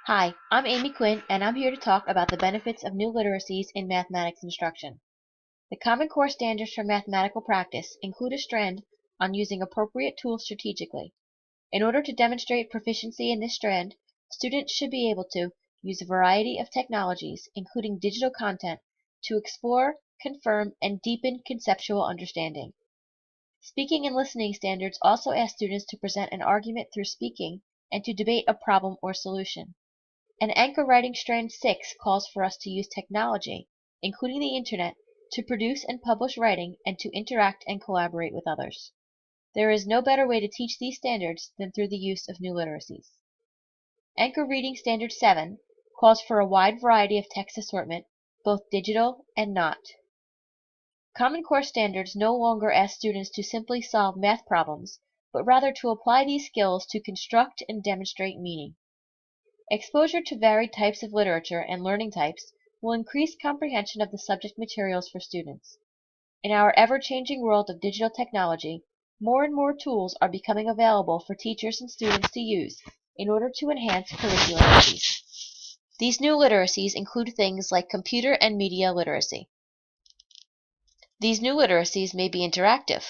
Hi, I'm Amy Quinn, and I'm here to talk about the benefits of new literacies in mathematics instruction. The Common Core standards for mathematical practice include a strand on using appropriate tools strategically. In order to demonstrate proficiency in this strand, students should be able to use a variety of technologies, including digital content, to explore, confirm, and deepen conceptual understanding. Speaking and listening standards also ask students to present an argument through speaking and to debate a problem or solution. And Anchor Writing Strand 6 calls for us to use technology, including the internet, to produce and publish writing and to interact and collaborate with others. There is no better way to teach these standards than through the use of new literacies. Anchor Reading Standard 7 calls for a wide variety of text assortment, both digital and not. Common Core standards no longer ask students to simply solve math problems, but rather to apply these skills to construct and demonstrate meaning. Exposure to varied types of literature and learning types will increase comprehension of the subject materials for students. In our ever-changing world of digital technology, more and more tools are becoming available for teachers and students to use in order to enhance curricular studies. These new literacies include things like computer and media literacy. These new literacies may be interactive,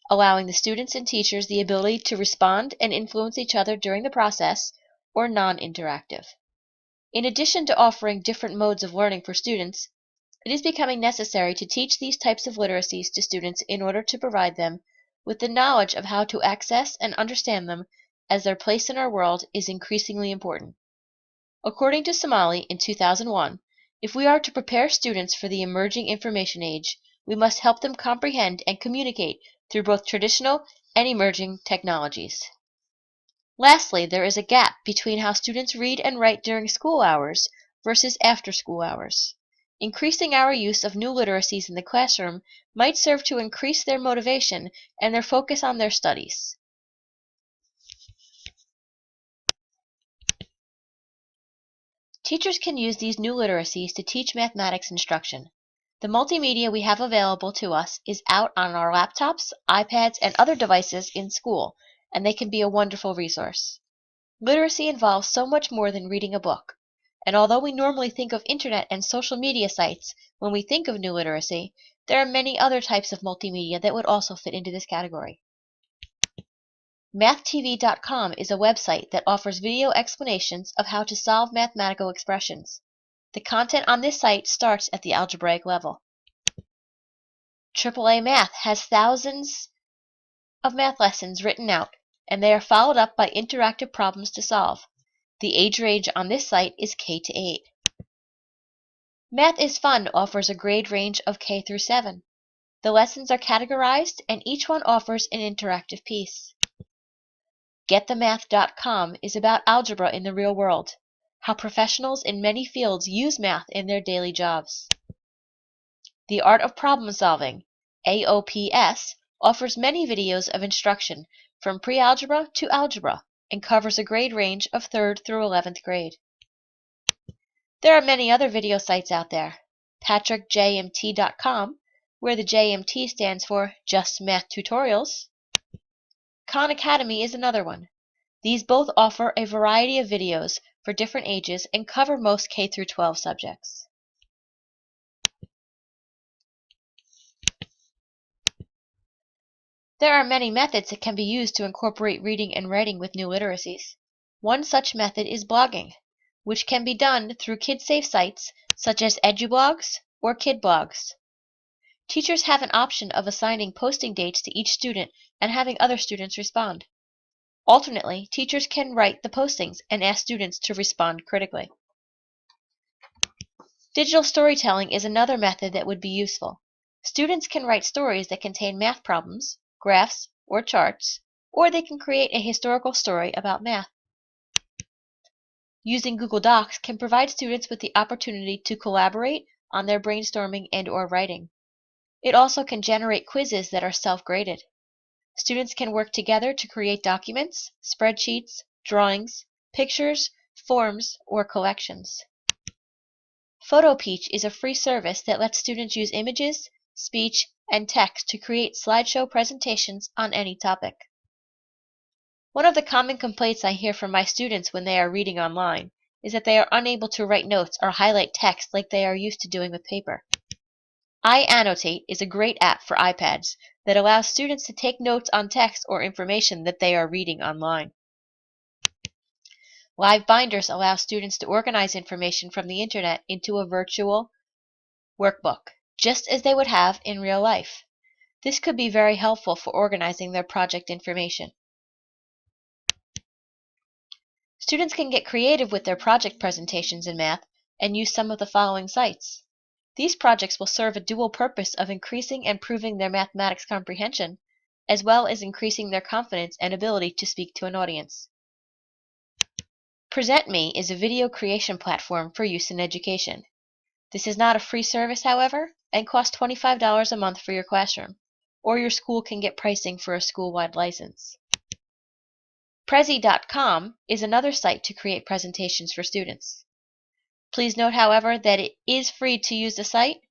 allowing the students and teachers the ability to respond and influence each other during the process, or non-interactive. In addition to offering different modes of learning for students, it is becoming necessary to teach these types of literacies to students in order to provide them with the knowledge of how to access and understand them, as their place in our world is increasingly important. According to Somali in 2001, if we are to prepare students for the emerging information age, we must help them comprehend and communicate through both traditional and emerging technologies. Lastly, there is a gap between how students read and write during school hours versus after school hours. Increasing our use of new literacies in the classroom might serve to increase their motivation and their focus on their studies. Teachers can use these new literacies to teach mathematics instruction. The multimedia we have available to us is out on our laptops, iPads, and other devices in school, and they can be a wonderful resource. Literacy involves so much more than reading a book, and although we normally think of internet and social media sites when we think of new literacy, there are many other types of multimedia that would also fit into this category. MathTV.com is a website that offers video explanations of how to solve mathematical expressions. The content on this site starts at the algebraic level. AAA Math has thousands of math lessons written out, and they are followed up by interactive problems to solve. The age range on this site is K to 8. Math is Fun offers a grade range of K through 7. The lessons are categorized, and each one offers an interactive piece. GetTheMath.com is about algebra in the real world, how professionals in many fields use math in their daily jobs. The Art of Problem Solving, AOPS, offers many videos of instruction from pre-algebra to algebra and covers a grade range of 3rd through 11th grade. There are many other video sites out there. PatrickJMT.com, where the JMT stands for Just Math Tutorials. Khan Academy is another one. These both offer a variety of videos for different ages and cover most K through 12 subjects. There are many methods that can be used to incorporate reading and writing with new literacies. One such method is blogging, which can be done through kid-safe sites such as EduBlogs or KidBlogs. Teachers have an option of assigning posting dates to each student and having other students respond. Alternately, teachers can write the postings and ask students to respond critically. Digital storytelling is another method that would be useful. Students can write stories that contain math problems, graphs, or charts, or they can create a historical story about math. Using Google Docs can provide students with the opportunity to collaborate on their brainstorming and/or writing. It also can generate quizzes that are self-graded. Students can work together to create documents, spreadsheets, drawings, pictures, forms, or collections. PhotoPeach is a free service that lets students use images, speech, and text to create slideshow presentations on any topic. One of the common complaints I hear from my students when they are reading online is that they are unable to write notes or highlight text like they are used to doing with paper. iAnnotate is a great app for iPads that allows students to take notes on text or information that they are reading online. Live Binders allow students to organize information from the internet into a virtual workbook, just as they would have in real life. This could be very helpful for organizing their project information. Students can get creative with their project presentations in math and use some of the following sites. These projects will serve a dual purpose of increasing and proving their mathematics comprehension, as well as increasing their confidence and ability to speak to an audience. PresentMe is a video creation platform for use in education. This is not a free service, however, and costs $25 a month for your classroom, or your school can get pricing for a school-wide license. Prezi.com is another site to create presentations for students. Please note, however, that it is free to use the site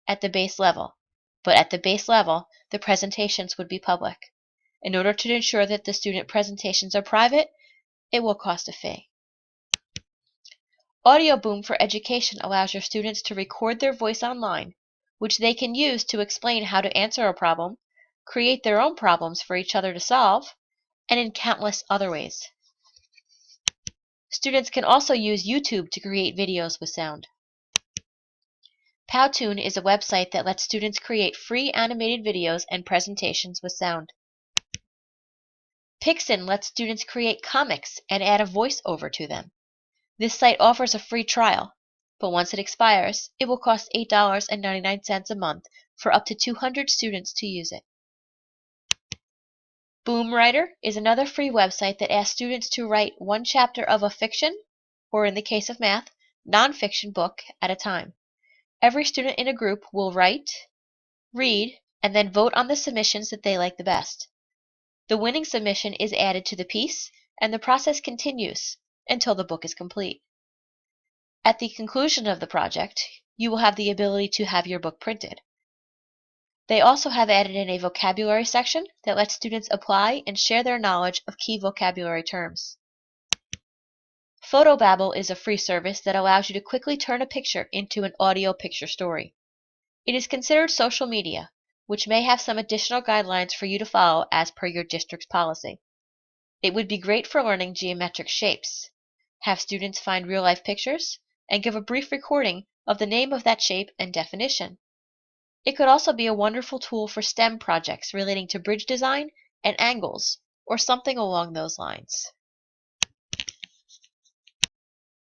at the base level, but at the base level, the presentations would be public. In order to ensure that the student presentations are private, it will cost a fee. AudioBoom for Education allows your students to record their voice online, which they can use to explain how to answer a problem, create their own problems for each other to solve, and in countless other ways. Students can also use YouTube to create videos with sound. Powtoon is a website that lets students create free animated videos and presentations with sound. Pixin lets students create comics and add a voice-over to them. This site offers a free trial, but once it expires, it will cost $8.99 a month for up to 200 students to use it. Boomwriter is another free website that asks students to write one chapter of a fiction, or in the case of math, nonfiction book at a time. Every student in a group will write, read, and then vote on the submissions that they like the best. The winning submission is added to the piece, and the process continues until the book is complete. At the conclusion of the project, you will have the ability to have your book printed. They also have added in a vocabulary section that lets students apply and share their knowledge of key vocabulary terms. Photobabble is a free service that allows you to quickly turn a picture into an audio picture story. It is considered social media, which may have some additional guidelines for you to follow as per your district's policy. It would be great for learning geometric shapes. Have students find real-life pictures and give a brief recording of the name of that shape and definition. It could also be a wonderful tool for STEM projects relating to bridge design and angles, or something along those lines.